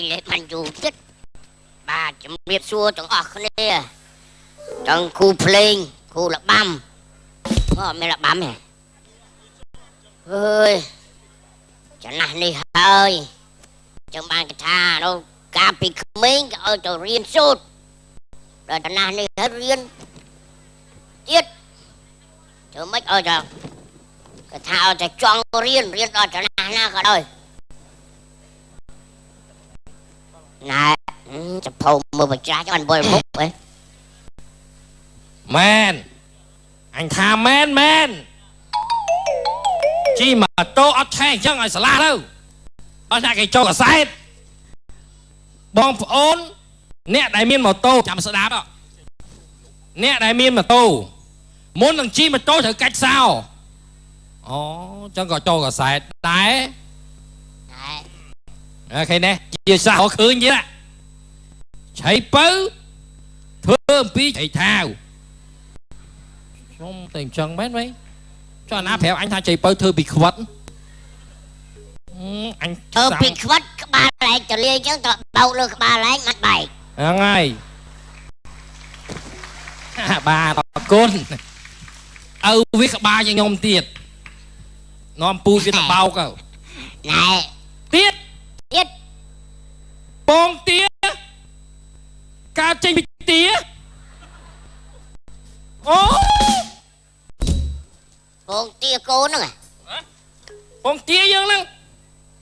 lấy mình dù chết bà chấm biết xua chẳng ở này trong khu playing khu là băm mày là băm này ơi chẳng là này hơi chẳng bàn cái thà đâu cà bị mình ở chỗ riêng sốt rồi chẳng là này hết riêng tiết chứ mấy ở chỗ cái thà ở chọn riêng ở chỗ nào cả đời này chụp phồng mưa bạch ra cho anh bơi múc ấy man anh tha man chi mà tô ở thay chẳng ai xả la đâu ở đây cái cho là sai bong ôn nè đại miên một tô chạm sợ đá đó nè đại miên mà tô muốn thằng chi mà tô thử cách sao chẳng có cho là sai đấy khi nè chia sao khứ như vậy chạy bớ thơm phí chạy thao không tình chân mấy mấy cho anh áp theo anh tha chạy bớ thơ bị khuất anh bị khuất các ba lại cho lia chứ tao đâu được các ba lấy mặt bảy ngay ba con viết các ba cho nhom tiệt nom pu viết bao cơ này tiết bong tía ca chênh bị tía bong tía cô nữa bong tía dương lắm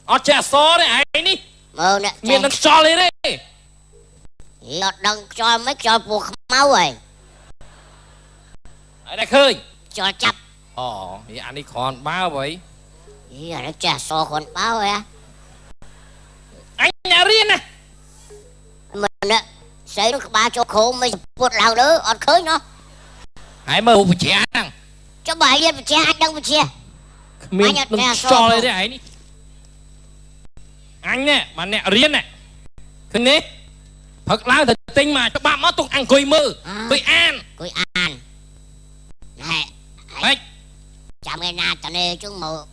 ở chả xó đấy ai ní mơ nè miền đang cho lên đấy lọt đang cho mấy cho buộc máu rồi ở đây khơi cho chập thì anh đi còn bao vậy giờ nó chả xó còn bao rồi anh nhà riêng nè mình á xây nó ba cho khổ mấy một lần nữa ọt khơi nó hãy mơ một trẻ ăn cho bài lên một trẻ anh đang một trẻ mình đừng cho lên đấy anh nè mà nè riêng nè cứ nè thật là thật tinh mà cho bạn mất tục ăn cùi mơ cùi an này chạm cái na cho nên chúng mơ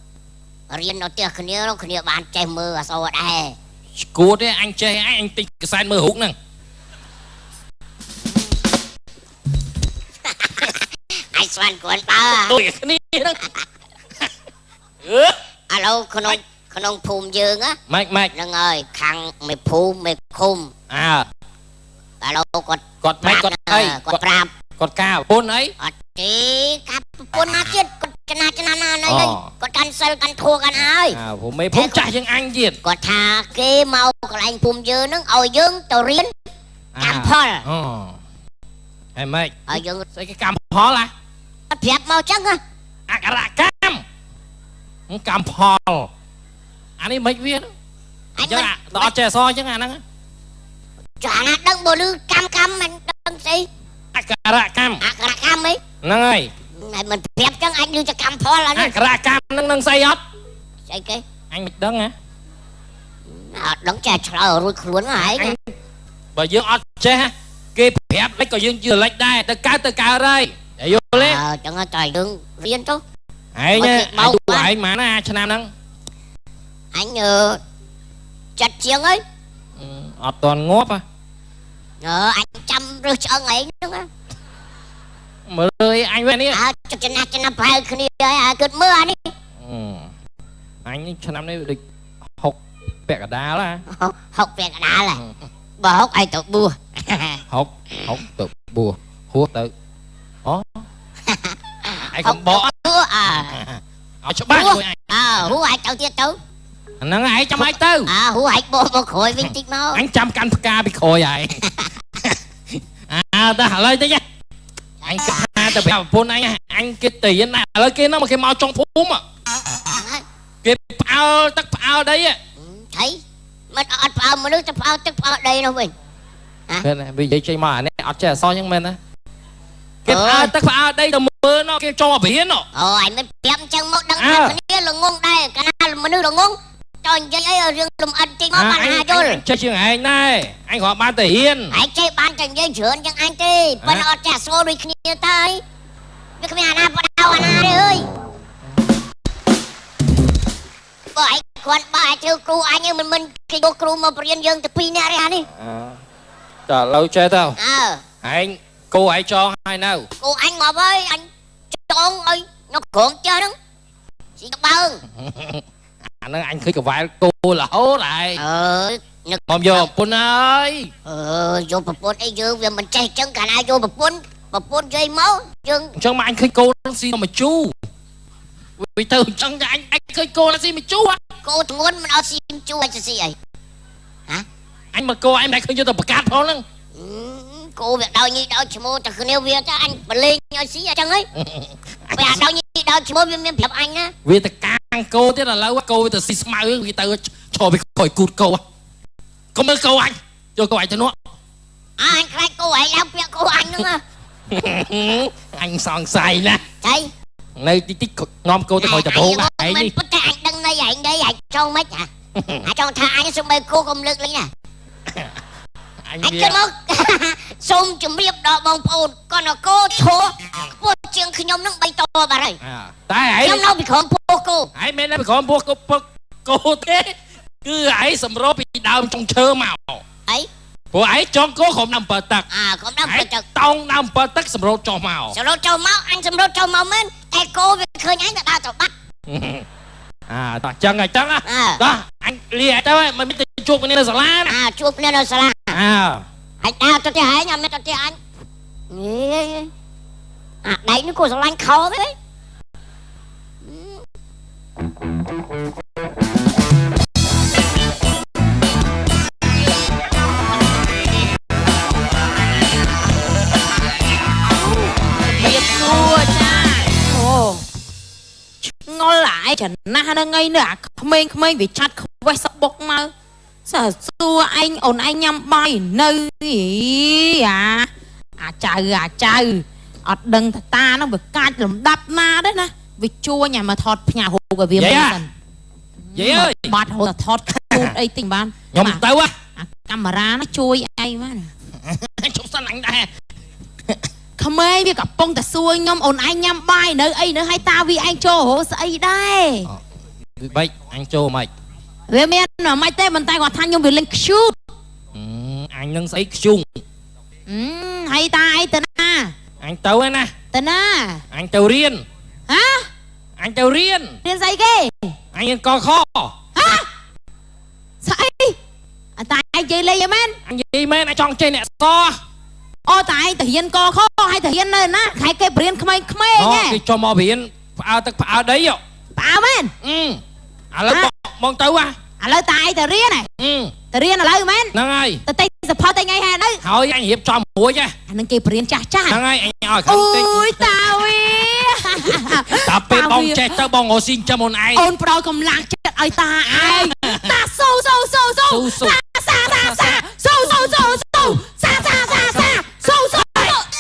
riêng nó tiếc khẩn yếu bạn chơi mơ và sau ở đây cua đấy anh chơi anh tinh cái sai mơ hút nè anh xoan của anh ba tôi cái này đó alo con ông phùm dương á mạch nâng ơi khăn mày phùm mày khum alo cọt mạch cọt ấy cọt prap cọt cao bốn ấy chỉ cặp bốn má chết cọt chana này cọt cancel can thua can aiผมไม่ผมจ่ายยังอังยิด cọt thà kia mau còn anh phùm dương nó ôi dương tàu riêng cam phol em mày ở dương cái cam phol là đẹp mau chắc á cái là cam phol anh ấy mấy viên chứ đó chè soi chứ anh chả là đăng bồ lư cam mình đăng gì akara cam ấy nâng ơi này mình đẹp chắc anh đưa cho cam phol là nó akara cam nâng xây hết xây cái anh mịch đấng hả đấng chè chờ rồi khuôn hả bởi dương ọt chè ha kia đẹp lấy có dương chưa lấy đây tơ cao đây để vô lên chẳng có trời dương riêng chứ hãy nha anh mà nó cho nam nâng anh chặt chiếng ấy ọt toàn ngốp anh chăm rồi cho ấy nữa mà ơi anh quen đi cho chân phải khi cơn mưa đi anh cho năm nay được học bẹt cả đá là học bẹt cả đá là bà học ai tự bùa học tự bùa hút tự anh không bỏ cho bác rồi anh hú ai cháu tiết tấu nó ai trăm ai tư hú ai bộ một khối viên tích máu anh trăm căn ca bị khôi vậy ta hả lời tới nha anh ca ta bèo phun anh cái tiền này lời kia nó mà cái mau trong phú mà cái phao tắc phao đấy á thấy mình ọt phao mà nước tắc phao đây đâu mình vì vậy chơi mà này ọt trẻ so nhưng mình á cái phao tắc phao đây là mưa nó cái cho biển nó anh mới đem chân một đằng cái này là ngon đây cái này mà nước là ngon cho anh chơi ở riêng làm ăn chơi món bàn hà rồi chơi chuyện anh này anh gọi ban thể hiên anh chơi ban chẳng dây trưởng chẳng anh chơi bên ọt trẻ so đi kia tay biết cái nhà nào vào đâu anh ơi bởi គាត់បើឲ្យធ្វើគ្រូអញមិនគេយកគ្រូមកបរៀនយើងទៅ2នាក់ទេអានេះ តើឥឡូវចេះទៅ អើ ឯងគោឯងចងហើយនៅ គ្រូអញមកហើយអញចងឲ្យនោះក្រុមចេះហ្នឹងស៊ីតបើង អាហ្នឹងអញឃើញកវ៉ែលគោរហូតហើយ អើយនឹក ខ្ញុំយកប្រពន្ធហើយ យកប្រពន្ធអីយើងវាមិនចេះចឹងកាលណាយកប្រពន្ធយាយមកយើង អញ្ចឹងមកអញឃើញគោនឹងស៊ីមកជូរវាទៅអញ្ចឹងអញឃើញគោនឹងស៊ីមកជូរ គោធ្ងន់មិនអត់ស៊ីជួឲ្យស៊ីអី អញមកគោអញមិនឃើញយកទៅប្រកាសផងហ្នឹង គោវាដោយញីដោយឈ្មោះតែគ្នាវាទៅអញបលេងឲ្យស៊ីអញ្ចឹងហីវាដោយញីដោយឈ្មោះវាមានប្រាប់អញណា វាទៅកាងគោទៀតឥឡូវគោវាទៅស៊ីស្មៅវាទៅឈរវាក្រោយគូតគោកុំមើលគោអញយកគោអញទៅនោះ អញខ្លាចគោឯងឡើងពាក់គោអញហ្នឹង អញសង្ស័យណាស់ ចៃ នៅតិចតិចងំគោទៅក្រោយដបងឯង មិន នេះ ពិតតែអញដឹងន័យឯងđâyអញចង់មិនអាចង់ថាអញសុំបីគោកុំលើកលេងណា អញ អញ វា គិតមកសូមជម្រាបដល់បងប្អូនគាត់គោឈរខ្ពស់ជាងខ្ញុំនឹង3តបាត់ហើយ តែឯង ខ្ញុំនៅពីក្រោមពោះគោ ឯងមិននៅពីក្រោមពោះគោទេគឺឯងសម្របពីដើមចុងឈើមក អី ព្រោះឯងចង់គោក្រុមដើម7ទឹក ក្រុមដើម7ទឹក តោងដើម7ទឹកសម្របចុះមក សម្រុតចូលមកអញសម្រុតចូលមកមែនតែគោវាឃើញអញទៅដើរទៅបាត់ តោះចឹងហើយចឹងណាតោះអញលាទៅហើយមិនទៅជួបគ្នានៅសាលាណា ជួបគ្នានៅសាលា អញដើរទៅផ្ទះឯងអត់មានទៅផ្ទះអញដៃនេះគូស្រឡាញ់ខោទេ ngồi lại chẳng na nó ngay nữa khmênh vì chặt quay sập bốc mà sao xua anh ổn anh nhắm bay nơi gì trời ọt đừng ta nó bị cắt làm đập na đấy nè vì chua nhà mà thọt nhà hồ của viêm vậy ơi bạt hồ là thọt cút ấy tình ban nhom tới quá camera nó chui ai má chúng ta lạnh đây không ai biết gặp bông ta xuôi nhom ổn anh nhắm bay nơi ấy nữa hay ta vì anh cho hồ sấy đây bây anh cho mày về men mà mai tê bàn tay quả than nhom về lên shoot anh nâng sấy chung hay ta ai tên à anh tàu ấy nè tên à anh tàu riêng hả anh tàu riêng say ghê anh co kho hả say anh ta anh chơi lấy men anh gì men anh chọn chơi nè so ô tại thể hiện co kho hay thể hiện nơi nè khai cái biển khmei nhé cái cho mò biển ao tức ao đấy rồi bao men lấy mong tàu à lấy tại tờ riêng này tờ riêng là lấy men nâng ai tờ tay sập phao tay ngay hà đấy thôi anh hiệp cho mũi chứ anh đang kêu biển cha nâng ai anh hỏi không ui tao tập bên bong che tao bong ngồi xin cho một ai ôn pro cầm lạc chết ai ta ai ta sâu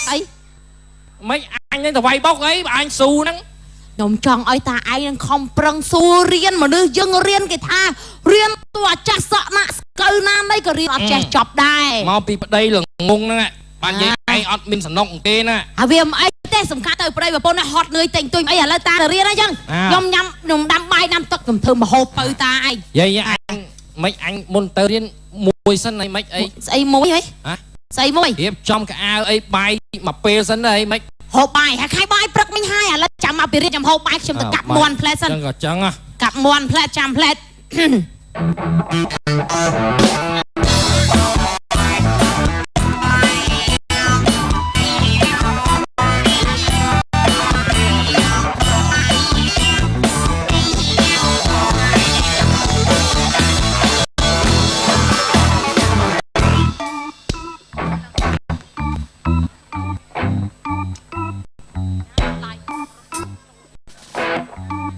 ấy mấy anh ấy là vay bóc ấy anh xu nắng nhom chong ai ta ai đang không prang xu riêng mà đưa dân riêng cái tha riêng tua cha sợ nạ câu nam đây cái riêng ở trẻ chọc đai mau bị đây là ngung nè bạn vậy anh ọt mình sẵn nọng tê nè viêm ấy tê sầm cá tới đây và bọn nó hot nơi tình tôi ấy là ta riêng đấy chăng nhom đâm bay đâm tóc cầm thơm mà hộp tới ta ai vậy anh mấy anh muốn tới riêng mùi sân này mấy ấy xây môi ấy hả xây môi hiệp trong cái ao ấy bay mà pê sân này mấy hộp bài hay khai bài bật mình hai là chạm mà bị riêng chạm hộp bài chạm tất cả mòn plei sân chân trắng à cặp mòn plei chạm plei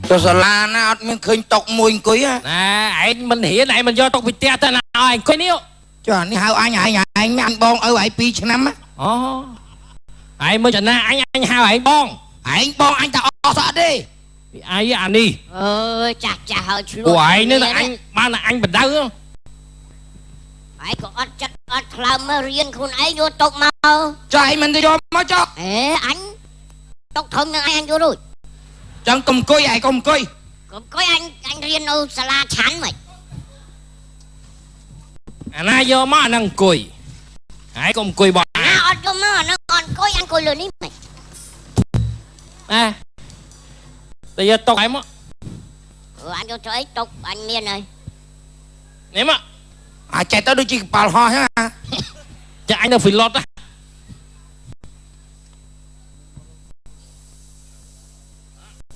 cho sala nó ọt mình khơi tộc mùi cưới á anh mình hiểu này mình do tộc việt te nào anh coi níu cho anh hao anh bon ở vậy pi cho năm á anh mới chọn anh hao anh bon anh ta sợ đi ai anh đi chà hơi của anh nữa là anh ba là anh bật đau không ai có ớt chất ớt làm riêng con ấy vô tộc màu cho anh mình đi cho mới cho anh tộc thân anh vô rồi chẳng cùng coi ai cùng coi Cũng có anh riêng đâu xà la chán mày. Anh ai vô má năng cùi. Hãy cùng cùi bỏ. Nó ọt cho má nó còn có anh coi lừa ní mày. À. Bây giờ tộc em á. Anh cho ấy tục anh miên ơi. Nếm á. Chạy tới đôi chị bảo ho ha. Chắc anh đâu phải lọt á.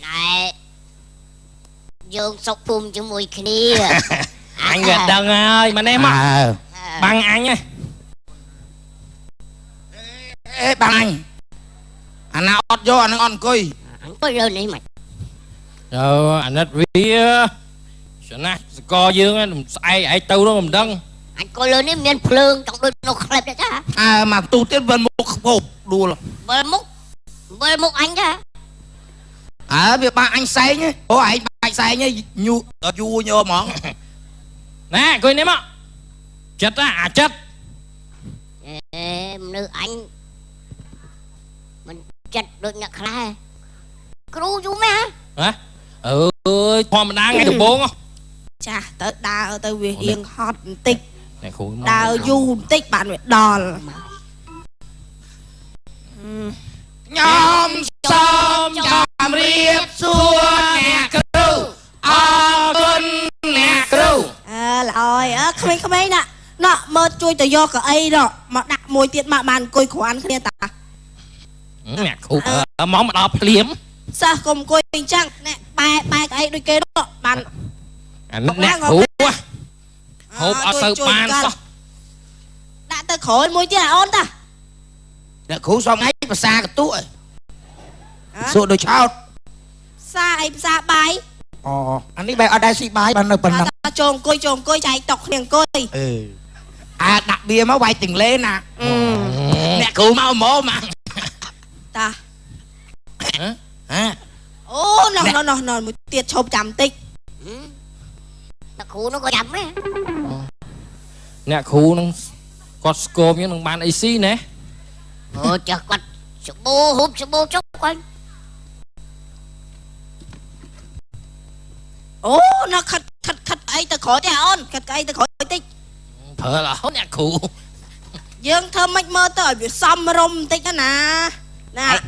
Này. Dương sọc bùm cho mùi kia. Anh gật đầu ơi mà nếm á. Bằng anh nha. Ê bằng anh. Anh nào ọt vô anh ngon coi. Anh có lừa ní mày. Rồi anh rất rìa. Sao nè. Co dương á. Ai tâu đó mình đăng. Anh coi lừa ní miên phương trong đôi nó khép đấy ra. Mà tu tiết vân mục hộp đùa là. Bơi múc anh ra. Việc ba anh say nhé. Anh ba say nhé. Nhu nhô món. Nè coi nếm á. Chất á chất. Nữ anh. Mình chất được nhạc khá. Cú chú mẹ. Hả? Ơi thôi mình đang ngay được bốn không? Chà, tới đào tới việc yên hot tích. Này khổ Đào du tích bạn phải đòn. Nhóm xóm chạm riêng xua nè cứu. Con nè cứu. Rồi, không mấy nè. Nó mơ chui từ do cả ấy rồi. Mà đặt mùi tiết mà bàn côi của anh kia ta. Nè khổ món mà đọc liếm. Sao không côi tình chăng? Nè, ba cái ấy đôi kế đó. Bàn. Anh nè khổ quá. Hộp ở sơ bàn sao? Đã tới khổ mùi tiết là ôn ta. Nè cứu xong ấy mà xa cái tụi. Sụi đôi cháu. Xa ấy xa bài. Anh đi bay ở đây xí bái bạn ơi bạn nằm. Chồm côi chạy tọc liền côi. Đặt bia máu bay từng lê nè. Nè cứu máu mố mà. Ta. Hả? Ô, nó một tiết chộp chạm tích. Nó khu nó có chậm á. Nè khổ nó có scôm với nó bàn AC nè. Chờ quạch. Sự bô chốc quanh. Ô, nó khật ấy ta khỏi thế ôn. Khật ấy ta khỏi tích. Phở là hốt nè khổ. Dương thơm mách mơ tới việc xăm rôm tích đó nè. Nè,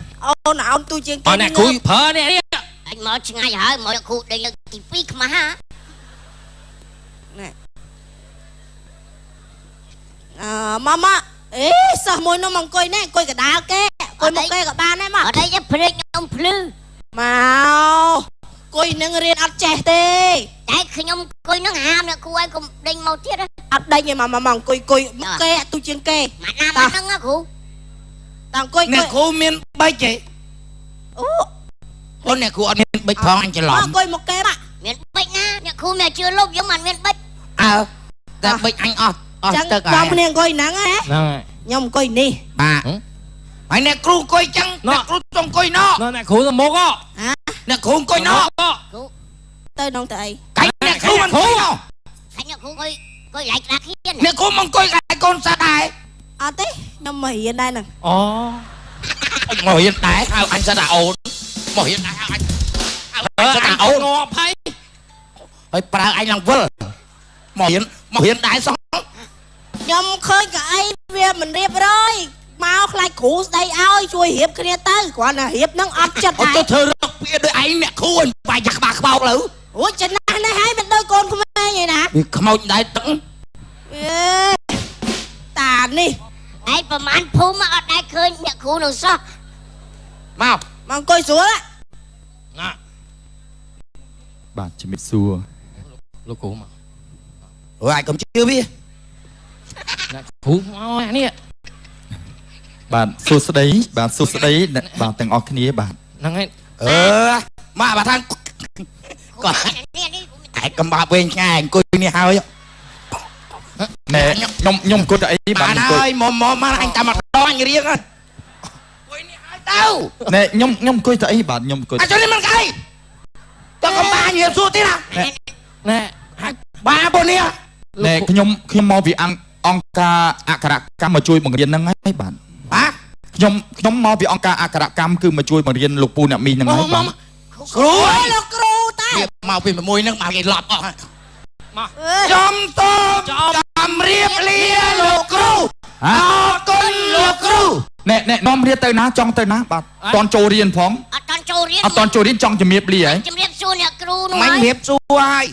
ôn nào ông tôi chuyện Ờ nè khổ phở nè đi. Anh mở chừng ai hả? Mở khu đây là tí phí mà ha. Nè. Mama. Ê, sao môi nó mong coi nè. Coi cả đá kê. Coi một kê cả ba nè mà. Ở đây giúp phê nhóm phư. Màu. Coi nâng riêng ắt trẻ tê. Đấy khi nhóm coi nó hàm nè. Khu ai cũng đinh màu tiết á. Ắt đây nhưng mà mong coi một kê tôi chuyện kê. Mà nam mà nâng á khu. Tao coi Nè cứu miên bay chị. Nè cứu ở miên bích phong anh chỉ lỏng. Coi một kê mà. Miền bích nha. Nè khu mẹ chưa lúc giống mà miền bích. Ta bích anh ọt. Chẳng trong nè coi nắng á. Nè. Nhông coi nè. Bà. Mày nè cứu coi chăng. Nè cứu trong coi nó. Nó nè khổ là mốt á. Hả? Nè cứu coi nó. Tới đâu tới. Cảnh nè cứu mình cứu nó. Cảnh nè khu coi lại ra kia nè. Nè cứu mong coi lại con xa đài. Tí. Nhông mày hiện đây nè. Ngồi hiện đại sao anh sẽ ổn. Ngồi hiện đại sao anh sẽ ổn. Ngọt hay. Ôi bà anh làm vơ. Ngồi hiện đại xong. Nhông khơi cả ấy về mình riêng rồi. Mau lại cũ đây ơi chui hiệp kia tới. Quả là hiệp nó ấp chất Ôi này. tôi thơ rực bia đôi anh nè cứu anh. Bà giặc bà bao lử. Ủa trên này hai bên đôi con không ai vậy nè. Vì không ông đại tận. Tàn đi. Đấy bà màn phú mà ở đây khơi nè khu nó sao. Mau. Mong coi xuống á. Nè. Bạn chỉ biết xua. Lúc khổ mà. Ai cũng chưa biết. Nè khổ máu nè. Bạn xua sẽ đấy. Bạn xua sẽ đấy. Bạn từng ọc kia bạn. Nâng ấy. Mà bà thằng. Còn Nè đi. ai cầm bà bên nhà anh coi nè hơi. Nè, nhông cô đấy. Bạn ơi, mồm anh ta mặt đó anh riêng á. Coi nè hơi đâu. Nè, nhông cô đấy. Bạn nhông cô đấy. Cho nên mình cây. Cho con ba nhiều xua tí nào. Nè. Ba bố nè. Nè, khi mò vì ăn ông ca akara cam mà chui bằng riêng năng ấy bạn. Hả? Nhóm mò vì ông ca akara cam cứ mà chui bằng riêng lục pu nè mi năng ấy bạn. Cửu ơi. Ôi là cửu ta. មកពី6ហ្នឹងមកគេឡប់អស់ មក ចំតបចំរៀបលាលោកគ្រូអរគុណលោកគ្រូ ណែនាំរៀនទៅណាចង់ទៅណាបាទតន់ចូលរៀនផង អត់តាន់ចូលរៀន អត់តន់ចូលរៀនចង់ជំរាបលាហ៎ ជំរាបសួរអ្នកគ្រូនោះ មិន ហើយ រៀបសួរហើយ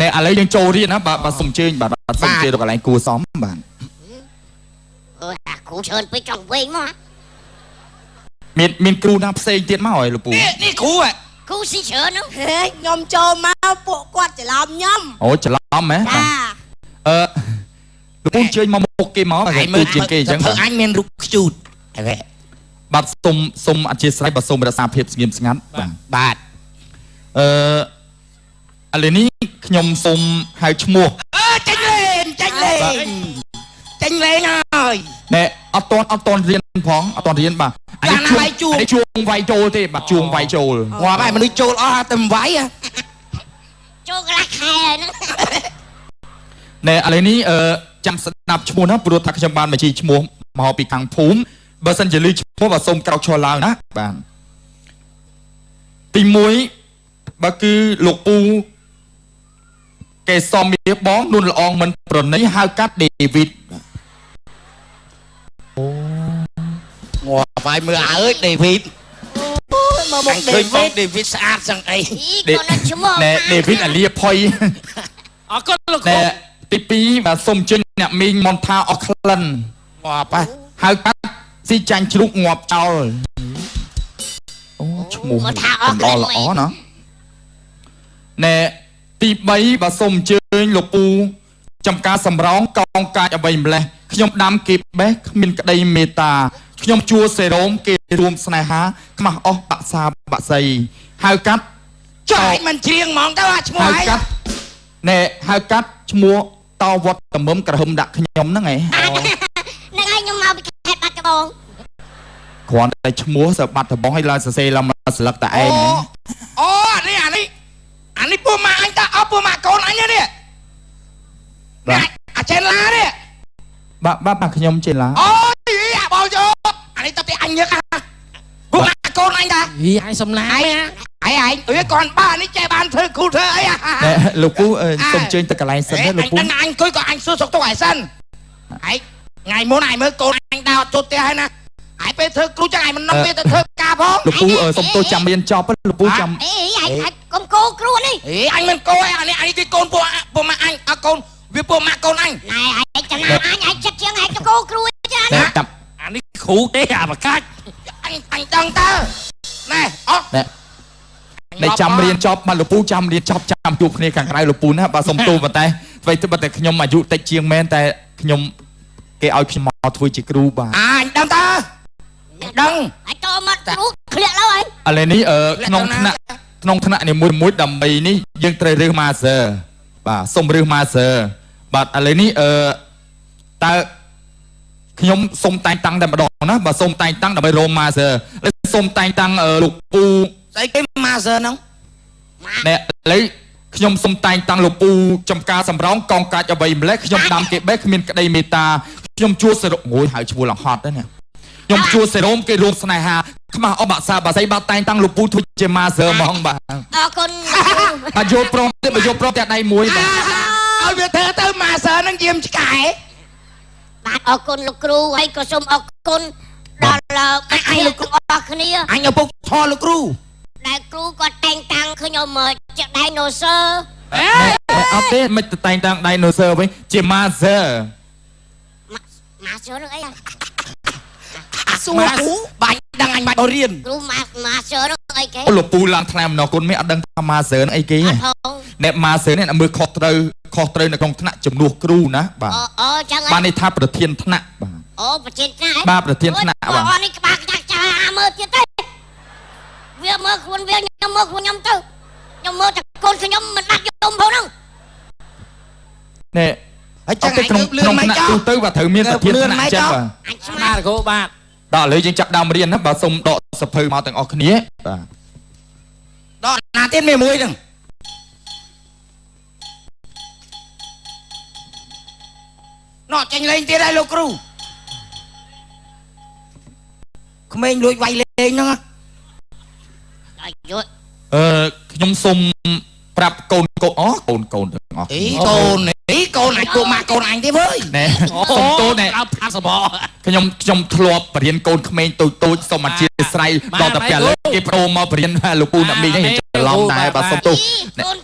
ណែឥឡូវយើងចូលរៀនណាបាទសុំជើញបាទសុំជើញទៅកន្លែងគួសមបាទ អាគ្រូច្រើនពេកចង់វិញមក មានគ្រូណាផ្សេងទៀតមកហើយលោកពូ នេះគ្រូ គ្រូស៊ីច្រើនហ្នឹង ហេខ្ញុំចូលមកពួកគាត់ច្រឡំខ្ញុំ អូច្រឡំហ៎ ចា លោកពូជើញមកមុខគេមកគេទូជាងគេអញ្ចឹង ធ្វើអញមានរូបខ្ជូតអូខេ បាទសុំអធិស្ឋានបាទសុំរក្សាភាពស្ងៀមស្ងាត់បាទ បាទ ឥឡូវនេះខ្ញុំសុំហៅឈ្មោះ ចាញ់លេងហើយ ណែអត់តន់រៀនផងអត់តន់រៀនបាទអានេះជួងវាយចូលទេបាទជួងវាយចូល ងាប់ហើយមនុស្សចូលអស់តែវាយ ចូលកន្លះខែហ្នឹង ណែឥឡូវនេះចាំស្ដាប់ឈ្មោះណាព្រោះថាខ្ញុំបានបញ្ជីឈ្មោះមកពីខាងភូមិបើសិនជាឮឈ្មោះបាទសូមក្រោកឈរឡើងណាបាទទី1បើគឺលោកពូកេសំមាបងនួនល្អងមិនប្រណីហៅកាត់ដេវីត ងាប់ហើយមើលអើយដេវីត មកមុខ ឃើញបងដេវីតស្អាតសឹងអី គាត់នៅឈ្មោះ ណែដេវីតអាលីផុយ អរគុណលោកគ្រូ ណែទី2បាទសូមជិញអ្នកមីងមនថាអស់ក្លិន ងាប់ហើយ ហៅកាត់ស៊ីចាញ់ជ្រូកងាប់ចោលអូឈ្មោះល្អណាណែទី3បាទសូមអញ្ជើញលោកពូចំការសម្រងកងកាចអ្វីម្លេះខ្ញុំដាំគេបេះគ្មានក្តីមេត្តាខ្ញុំជួសេរ៉ូមគេរួមស្នេហាខ្មាស់អស់បាក់សាបាក់សីហៅកាត់ ចុះឯងមិនច្រៀងហ្មងទៅអាឈ្មោះ ហៅ ឯង កាត់ណែហៅកាត់ឈ្មោះតវត្តតំមក្រហឹមដាក់ខ្ញុំហ្នឹងឯង ហ្នឹងហើយខ្ញុំមកពីខេត្តបាត់ដំបង គ្រាន់តែឈ្មោះសបាត់ដំបងឲ្យឡើងសរសេរឡើងមកស្លឹកតែឯង អូអានេះពូម៉ាអញតាអស់ពូម៉ាកូនអញនេះ បាទ អាចេនឡានេះ បាទខ្ញុំចេះឡា អូយអាបងយោអានេះតើតែអញញឹកពូម៉ាកូនអញតា ហីឲ្យសំឡាយ ឯងអើយគាត់បាននេះចេះបានធ្វើគ្រូធ្វើអី ណែលោកពូសូមជើញទៅកន្លែងសិនណាលោកពូ អញអង្គុយក៏អញសួរសុខទុក្ខឯសិនឯងថ្ងៃមុនឯងមើលកូនអញដើរជុតផ្ទះហើយណាឯងពេលធ្វើគ្រូចឹងឯងមិននាំវាទៅធ្វើការផង លោកពូសូមទោសចាំរៀនចប់លោកពូចាំ អេឯងកុំគោគ្រូនេះ អញមិនកូនអានេះគឺកូនពូម៉ាអញអកូនវាពូម៉ាកូនអញ ណែឯងចំណាអញចិត្តជាងឯងកុំគោគ្រូចា ណែចាំ អានេះគ្រូទេអាបកាច់ អញដឹងតើណែអត់ ណែចាំរៀនចប់បាទលោកពូចាំរៀនចប់ចាំជួបគ្នាខាងក្រៅលោកពូណាបាទសូមទោសប៉ុន្តែអ្វីទៅតែខ្ញុំអាយុតិចជាងមែនតែខ្ញុំគេឲ្យខ្ញុំមកធ្វើជាគ្រូបាទ អញដឹងតើដឹង ឯងតមកគ្រូធ្លាក់ឡើយ ឥឡូវនេះក្នុងថ្នាក់នីមួយដើម្បីនេះយើងត្រូវរើស master បាទសូមរើស master បាទឥឡូវនេះតើខ្ញុំសូមតែងតាំងតែម្ដងណាបាទសូមតែងតាំងដើម្បីរោម master ឥឡូវសូមតែងតាំងលោកពូ ស្អីគេម៉ាសឺហ្នឹង ណែឥឡូវខ្ញុំសូមតែងតាំងលោកពូចំការសម្រងកងកាច់អ្វីម្លេះខ្ញុំដាំគេបេះគ្មានក្តីមេត្តាខ្ញុំជួសេរ៉ូមអូយហៅឈ្មោះលង្ហត់ហ្នឹងខ្ញុំជួសេរ៉ូមគេរួមស្នេហាខ្មាស់អបាក់សាបាសីបាទតែងតាំងលោកពូធ្វើជា master ហ្មងបាទ អរគុណ បាទយកព្រមទេបើយកព្រមតែដៃមួយបាទ ឲ្យវាធ្វើទៅម៉ាសឺហ្នឹងយាមឆ្កែ បាទអរគុណលោកគ្រូហើយក៏សូមអរគុណដល់អញលោកគ្រូអរគ្នា អញឪពុកធေါ်លោកគ្រូ ដែលគ្រូគាត់តែងតាំងខ្ញុំមកជាដៃណូស័រ អត់ទេមិនតែងតាំងដៃណូស័រវិញជា master ម៉ាស័រនឹងអី សួរគ្រូបាញ់ដឹងអញបាច់បរៀន គ្រូម៉ាស័រនឹងអីគេ អូលោកពូឡើងថ្លែងម្ដងគុណមិនអត់ដឹងថា master អីគេ អត់ផង អ្នក master នេះមើលខុសត្រូវនៅក្នុងថ្នាក់ជំនួសគ្រូណាបាទ អូចឹង បាននេះថាប្រធានថ្នាក់បាទ អូប្រធានថ្នាក់ បាទប្រធានថ្នាក់បាទ អូនេះក្បាលខ្ចាក់ចាមើលទៀតទេវាមើលខ្លួនវាខ្ញុំមើលខ្លួនខ្ញុំទៅខ្ញុំមើលតែកូនខ្ញុំមិនដាច់យំផងហ្នឹង នេះ ហើយចឹង ទៅ ឯង ក្នុង លឿនមិន ថ្នាក់ ចោ ទូ ល ទៅបាទត្រូវមានប្រធានថ្នាក់ចឹងបាទ អញស្មា បាទគ្រូបាទ ដល់ឥឡូវយើងចាប់ដើមរៀនណាបាទសូមដកសភៅមកទាំងអស់គ្នាបាទ ដល់ណាទៀតមានមួយហ្នឹងណោះចាញ់លេងទៀតហើយលោកគ្រូក្មេងលួចវាយលេងហ្នឹង អាយុ ខ្ញុំសូម ប្រាប់កូនកូនអូកូនកូនទាំងអស់ អីកូននេះកូនអញពួកម៉ាក់កូនអញទេវើយ ណែសុំទោសណែ អត់ផាត់សប ខ្ញុំធ្លាប់បរៀនកូនក្មេងតូចសូមអធិស្ឋានដល់តែពេលគេប្រូមកបរៀនលោកពូអ្នកមីងនេះច្រឡំដែរបាទសុំទោស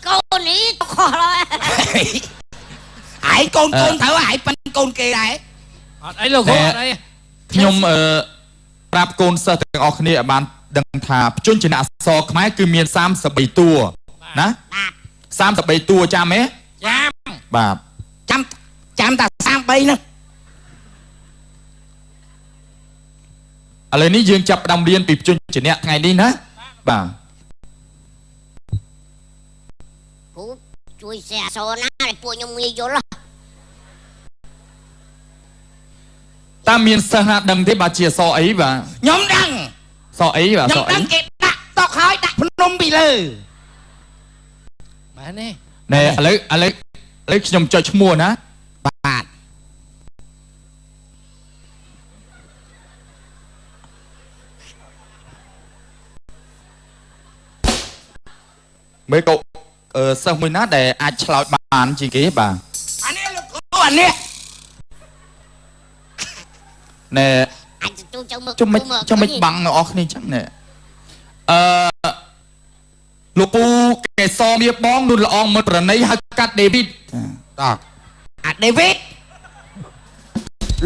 កូននេះទៅខុសហើយ ឯងកូនត្រូវឯងប៉ិនកូនគេដែរ អត់អីលោកគ្រូអត់អី ខ្ញុំប្រាប់កូនសិស្សទាំងអស់គ្នាឲ្យបានដឹងថាភ្ជញ្ជនៈអក្សរខ្មែរគឺមាន33តួណា33តួចាំទេ ចាំ បាទ ចាំតែ33ហ្នឹង ឥឡូវនេះយើងចាប់ផ្ដើមរៀនពីភ្ជញ្ជនៈថ្ងៃនេះណាបាទ គ្រូជួយសេអសរណាឲ្យពួកខ្ញុំងាយយល់ តើមានសិស្សណាដឹងទេបាទជាអក្សរអីបាទ ខ្ញុំដឹង អក្សរអីបាទអ ខ្ញុំ ក្សរអី ដឹងគេដាក់តុកហើយដាក់ភ្នំពីលើ បាទនេះ ណែឥឡូវខ្ញុំចុចឈ្មោះណា បាទ មើលកូនសិស្សមួយណាដែលអាចឆ្លោតបានជាងគេបាទ អានេះលោកគ្រូអានេះ ណែ អាចទទួលចូលមើល ចាំមិនបាំងនៅអស់គ្នាអញ្ចឹងណែលោកពូកេសរមាបងនួនល្អងមើលប្រណីហៅកាត់ដេវីត តោះអាដេវីត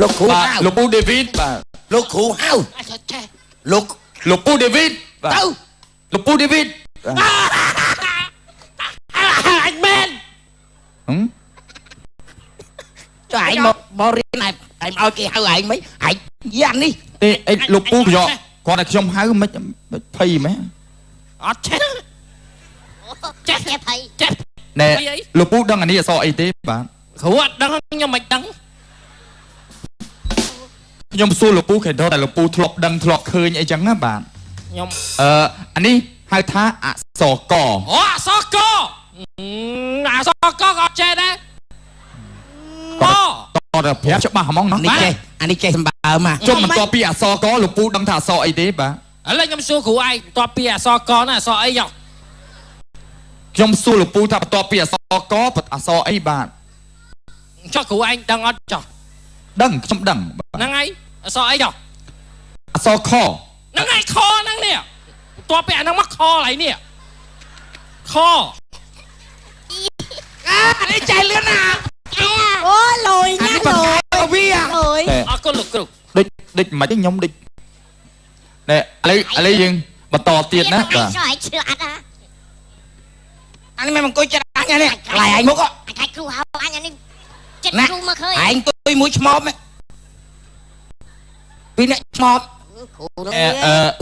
លោកគ្រូ បាទ ហៅ លោកពូដេវីតបាទ លោកគ្រូហៅលោក លោកពូដេវីតបាទ ទៅ លោកពូដេវីត អញមែន ចុះឯងមករៀនឯងឲ្យគេហៅឯងមិនឯងយ៉ានេះ ទេអីលោកពូយកគាត់តែខ្ញុំហៅមិនភ័យមែន អត់ចេះ ចេះភ័យ ចេះ ណែលោកពូដឹងអានេះអក្សរអីទេបាទ គ្រូអត់ដឹងខ្ញុំមិនដឹង ខ្ញុំសួរលោកពូគេដល់តែលោកពូធ្លាប់ដឹងធ្លាប់ឃើញអីចឹងណាបាទ ខ្ញុំ អានេះហៅថាអក្សរក អូអសកអសកក៏អត់ចេះដែរអូ តតែប្រាប់ច្បាស់ហ្មងណា នេះចេះអានេះចេះសម្បើម ជុំបន្ទាប់ពីអក្សរកលោកពូដឹងថាអក្សរអីទេបាទ ឥឡូវខ្ញុំសួរគ្រូឯងតបពីអសកណាអសអីយក ខ្ញុំសួរលោកពូថាបន្ទាប់ពីអក្សរកអក្សរអីបាទ ចុះគ្រូឯងដឹងអត់ចុះ ដឹងខ្ញុំដឹង ហ្នឹងហើយអសអីយក អក្សរខ ហ្នឹងហើយខហ្នឹងនេះតបពីអាហ្នឹងមកខឡើយនេះខ អានេះចេះលឿនណា អូយលុយ អា ណា នេះប លុ ក យ កាយវា លុយ អរគុណលោកគ្រូ ដូចមិនទេខ្ញុំដូចណែឥឡូវយើងបន្តទៀតណាបាទ ចុះឲ្យឆ្លាតណា អានេះមិនអង្គុយចិត្តអញនេះខ្លាយឯងមុខ អញកាច់គ្រូហៅអញអានេះចិត្ត ណា គ្រូមកឃើញ ឯងអង្គុយមួយឆ្មប់ពីអ្នកឆ្មប់ គ្រូនឹង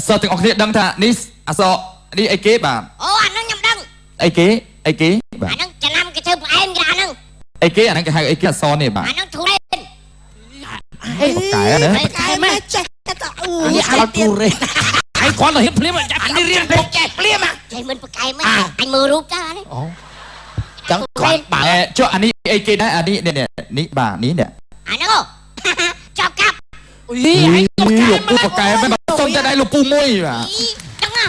សិស្សទាំងអស់គ្នាដឹងថានេះអក្សរនេះអីគេបាទ អូអាហ្នឹងខ្ញុំដឹង អីគេបាទ អាហ្នឹងចំណាំគេធ្វើផ្អែមគេអាហ្នឹង អីគេអាហ្នឹងគេហៅអីគេអក្សរនេះបាទ អាហ្នឹងធូរ៉េន កែណា កែមែចេះតែអូ អា យ នេះឲ្យគ្រូរេ ឯងគាត់ទៅហ៊ានភ្លាមចាប់ អានេះរៀនពេកចេះភ្លាម ចេះមិនប្រកែមិនអញមើលរូបចាអានេះ ចឹងគាត់បើ ចុះអានេះអីគេដែរអានេះនេះបាទនេះនេះ អាហ្នឹងអូចាប់កាប់ អីឯង លោកពូបកែមិនសុំតែដៃលោកពូមួយបាទ ចឹងណា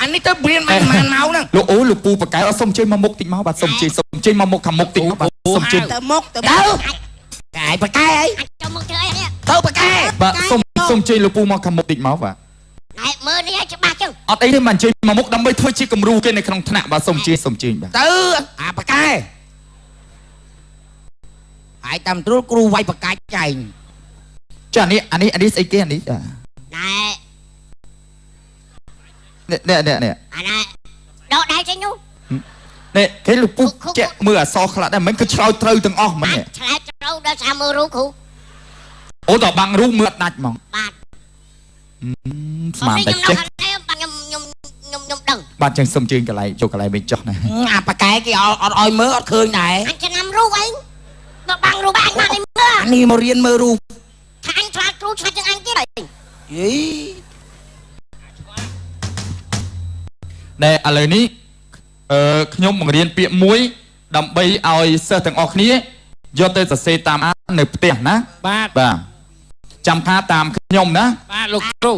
អានេះទៅរៀនមិនម៉ានមកហ្នឹង លោកពូបកែអត់សុំជើញមកមុខតិចមកបាទសុំជើញមកមុខខាងមុខតិចមកបាទសុំជើញ ទៅមុខទៅ ទៅ មុខ កាយបកែអី អញចូលមកធ្វើអីនេះ ទៅបកែ បាទសុំជើញលោកពូមកខាងមុខតិចមកបាទ ណែមើលនេះឲ្យច្បាស់ចឹង អត់អីទេមិនជើញមកមុខដើម្បីធ្វើជាគំរូគេនៅក្នុងថ្នាក់បាទសុំជើញបាទ ទៅអាបកែហើយតាមត្រួតគ្រូវាយបកាច់ចែង ចុះអានេះស្អីគេអានេះ ណែ នេះ អាណែដកដៃចេញនោះ នេះគេលោកពូចាក់មើលអក្សរខ្លះដែរមិនគឺឆ្លោយត្រូវទាំងអស់មិន ឆ្លែតត្រូវដល់សាមើលរូបគ្រូ អូតបាំងរូបមើលដាច់ហ្មង បាទ ស្មានតែចេះ ខ្ញុំដឹង បាទចឹងសុំជើញកន្លែងចូលកន្លែងវិញចុះណា អាបកែគេអត់ឲ្យមើលអត់ឃើញដែរ អញចំណាំរូបអីដល់បាំងរូបអញបានអីមើល អានេះមករៀនមើលរូប ថាអញឆ្លាតគ្រូឆ្លាតជាងអញទៀតហើយ យី ណែឥឡូវនេះខ្ញុំបង្រៀនពាក្យមួយដើម្បីឲ្យសិស្សទាំងអស់គ្នាយកទៅសរសេរតាមអាននៅផ្ទះណា បាទ បាទចាំថាតាមខ្ញុំណា បាទលោកគ្រូ អ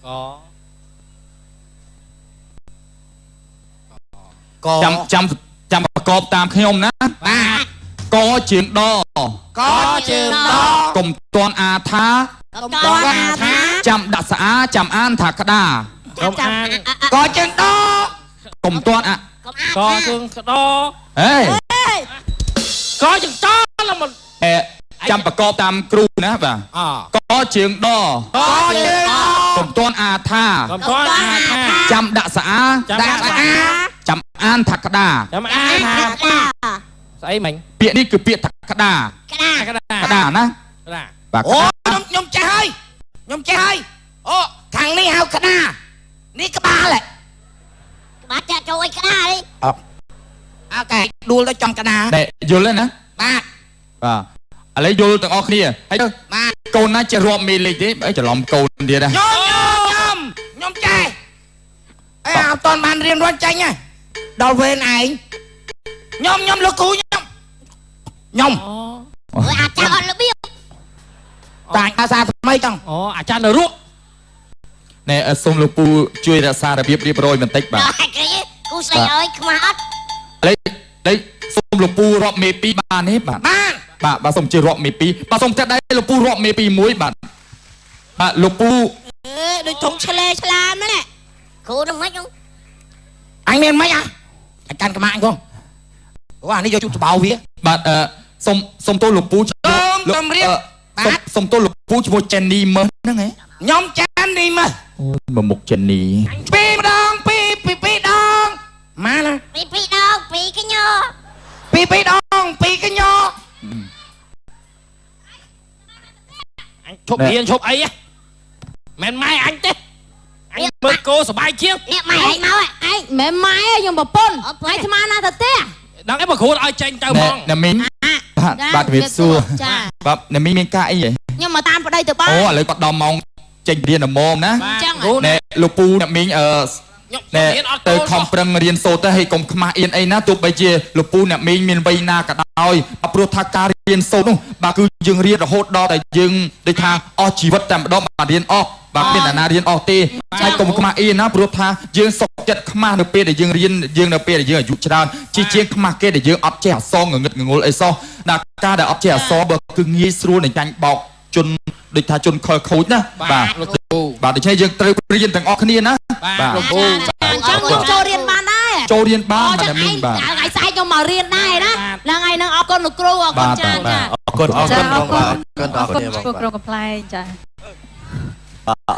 có ចាំប្រកបតាមខ្ញុំណា បាទ កជាងដ កជើងដ កុំទាន់អាថា កុំតអាថា ចាំដាក់ស្អាចាំអានថាក្តា không ăn កជើងដ កុំទាន់អា có chương đó ហេ có chừng to là một ចាំប្រកបតាមគ្រូណាបាទ à កជាងដ កជើងដ កុំទាន់អាថា cầm có ăn ha ចាំដាក់ស្អា chấm ដាក់ស្អា ចាំអានថាក្តា chấm ăn ha ấy mình ពាក្យនេះគឺពាក្យថាក្តា ក្តារ cái ក្តាណា là បាទ អូខ្ញុំចេះហើយខ្ញុំចេះហើយអូខាងនេះហៅក្តារនេះក្បាលហ៎ បាត់ចាក់ចូលឲ្យក្តារនេះ អូខេដួលទៅចំក្តារ តែយល់ទេណា បាទ បាទឥឡូវយល់ទាំងអស់គ្នាហើយទៅ បាទ កូនណាចេះរាប់មេលេខទេបើច្រឡំកូនទៀតណា ខ្ញុំចេះអេអត់តន់បានរៀនរត់ចាញ់ហ៎ដល់វេនឯងខ្ញុំលោកគ្រូខ្ញុំ អើយអាចចាស់អត់របៀប តាំងភាសាថ្មីចង់ ồ à cha nó ruốc ណែសូមលោកពូជួយរក្សារបៀបរៀបរយបន្តិចបាទ ដល់ហើយគ្រីគូស្រីអើយខ្មាស់អត់ ឥឡូវសូមលោកពូរាប់មេ2បានទេបាទ បាន បាទសូមជួយរាប់មេ2បាទសូមកាត់ដែរលោកពូរាប់មេ2មួយបាទបាទលោកពូ អេដូចធំឆ្លេឆ្លាមណា គ្រូនឹងមិនហ្នឹង អញមានមិនអាចកាន់ក្មាអញផងអូអានេះយកជុំសបោវា បាទសូមទោសលោកពូ សូមជម្រាបបាទ សូមទោសលោកពូឈ្មោះ Jenny មើលហ្នឹងហ៎ ខ្ញុំចាននេះមើល អូយមកមុខ Jenny ពីរម្ដងពីរដងម៉ាណា ពីរដងពីរកញ្ញោ ពីរដងពីរកញ្ញោ anh chụp điên chụp ấy á mẹ mai anh thế anh mời cô sờ bài chiếc នេះម៉ែឯងមក ឯងមិនម៉ែខ្ញុំប្រពន្ធហើយស្មានណាទៅទេ đang cái mà cô ai tranh tao ណែ mong ណាមីងបាទជំរាបសួរ ចា បាទណាមីងមានការអីហ៎ ខ្ញុំមកតាមប្តីទៅបង អូឥឡូវគាត់ដល់ម៉ោងចេញរៀនដំមងណា Chẳng cô ណែ này លោកពូណាមីងnhóc ណែ điên ọt ទៅ cô ខំប្រឹងរៀនសូត្រទៅហើយកុំខ្មាស់អៀនអីណាទោះបីជាលោកពូអ្នកមីងមានវ័យណាក៏ដោយព្រោះថាការរៀនសូត្រនោះបាទគឺយើងរៀនរហូតដល់តែយើងដូចថាអស់ជីវិតតែម្ដងបាទរៀនអស់បាទគ្មានអ្នកណារៀនអស់ទេហើយកុំខ្មាស់អៀនណាព្រោះថាយើងសុខចិត្តខ្មាស់នៅពេលដែលយើងរៀនយើងនៅពេលដែលយើងអាយុច្រើនជាខ្មាស់គេដែលយើងអត់ចេះអសងងឹតងងុលអីសោះដល់ការដែលអត់ចេះអសបើគឺងាយស្រួលនឹងចាញ់បោកជនដូចថាជនខលខូចណាបាទ លោកពូ បាទដូច្នេះយើងត្រូវរៀនទាំងអស់គ្នាណា បាទលោកពូ អញ្ចឹងខ្ញុំចូលរៀនបានដែរ ចូលរៀនបាន អូ បាទ ចឹង មី ឯ ង ង បាទ ថ្ងៃស្អែកខ្ញុំមករៀនដែរណាហ្នឹងហើយនឹងអរគុណលោកគ្រូអរគុណច្រើនចា អរគុណបងប្អូន អរគុណ អរគុណបងប្អូន គ្រូកំ pl ែងចា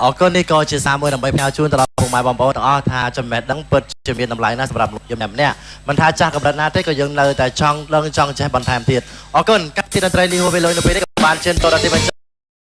អរគុណនេះក៏ជាសារមួយដើម្បីផ្ញើជូនទៅដល់ពុកម៉ែបងប្អូនទាំងអស់ថាចំណេះដឹងពិតជាមានតម្លៃណាស់សម្រាប់លោកយើងម្នាក់មិនថាចាស់កម្រិតណាទេក៏យើងនៅតែចង់ដឹងចង់ចេះបន្ថែមទៀតអរគុណកាត់ទីតន្ត្រីនេះហួសពេលលុយនៅពេលនេះក៏បានជើញតរទីបញ្ច